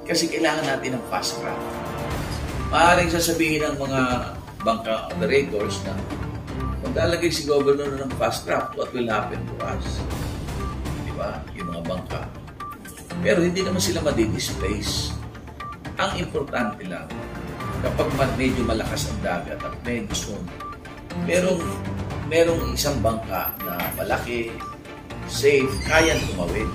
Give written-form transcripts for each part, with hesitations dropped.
Kasi kailangan natin ng fast track. Maaaring sasabihin ng mga bangka operators na maglalagay si Governor ng fast track, what will happen to us? Diba? Yung mga bangka. Pero hindi naman sila madi-displace. Ang importante lang, kapag medyo malakas ang dagat at medyo soon, merong isang bangka na malaki, safe, kayang tumawid.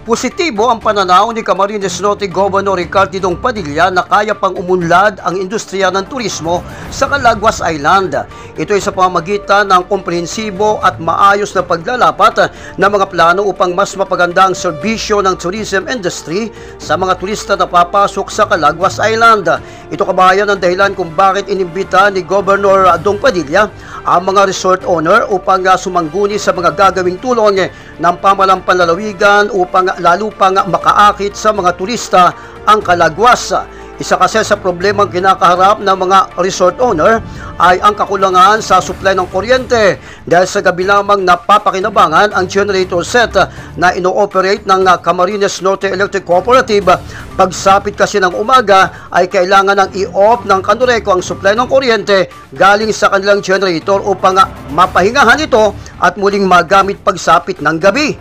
Positibo ang pananaw ni Camarines Norte Governor Ricardo Dong Padilla na kaya pang umunlad ang industriya ng turismo sa Calaguas Island. Ito ay sa pamamagitan ng komprehensibo at maayos na paglalapat ng mga plano upang mas mapaganda ang serbisyo ng tourism industry sa mga turista na papasok sa Calaguas Island. Ito kabayan ang dahilan kung bakit inimbita ni Governor Dong Padilla ang mga resort owner upang sumangguni sa mga gagawing tulong ng pamahalang panlalawigan upang lalo pang makaakit sa mga turista ang Calaguas. Isa kasi sa problemang kinakaharap ng mga resort owner ay ang kakulangan sa supply ng kuryente dahil sa gabi lamang napapakinabangan ang generator set na ino-operate ng Camarines Norte Electric Cooperative. Pagsapit kasi ng umaga ay kailangan ng i-off ng Canureco ang supply ng kuryente galing sa kanilang generator upang mapahingahan ito at muling magamit pagsapit ng gabi.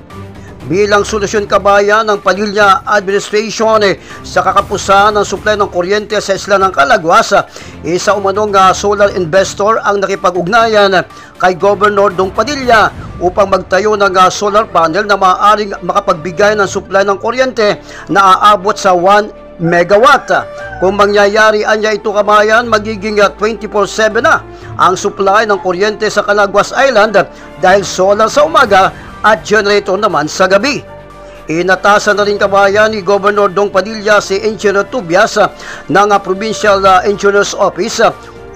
Bilang solusyon kabayan ng Padilla Administration sa kakapusan ng supply ng kuryente sa isla ng Calaguas, isa umanong solar investor ang nakipag-ugnayan kay Governor Dong Padilla upang magtayo ng solar panel na maaaring makapagbigay ng supply ng kuryente na aabot sa 1 megawatt. Kung mangyayari anya ito kabayan, magiging 24/7 na ang supply ng kuryente sa Calaguas Island dahil solar sa umaga at generator naman sa gabi. Inatasan na rin kabayan ni Governor Dong Padilla si Engineer Tobias ng Provincial Engineer's Office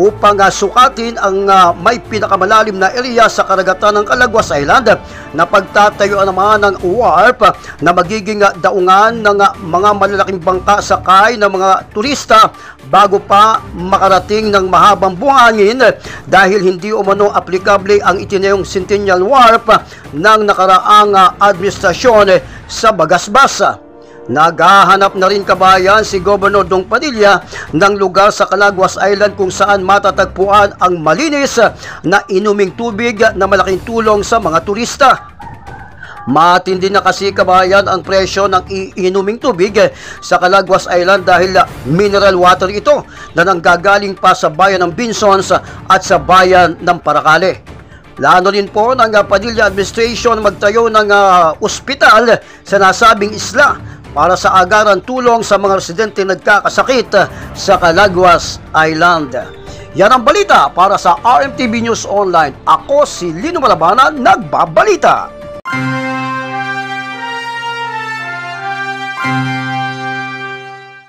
upang sukatin ang may pinakamalalim na area sa karagatan ng Calaguas Island na pagtatayuan naman ng wharf na magiging daungan ng mga malalaking bangka sakay ng mga turista bago pa makarating ng mahabang buhangin dahil hindi umano aplikable ang itinayong Centennial Wharf ng nakaraang administrasyon sa Bagasbas. Naghahanap na rin kabayan si Governor Dong Padilla ng lugar sa Calaguas Island kung saan matatagpuan ang malinis na inuming tubig na malaking tulong sa mga turista. Matindi na kasi kabayan ang presyo ng inuming tubig sa Calaguas Island dahil mineral water ito na nanggagaling pa sa bayan ng Binsons at sa bayan ng Paracale. Plano rin po ng Padilla Administration magtayo ng ospital sa nasabing isla para sa agaran tulong sa mga residente nagkakasakit sa Calaguas Island. Yan ang balita para sa RMTV News Online. Ako si Lino Malabanan, nagbabalita.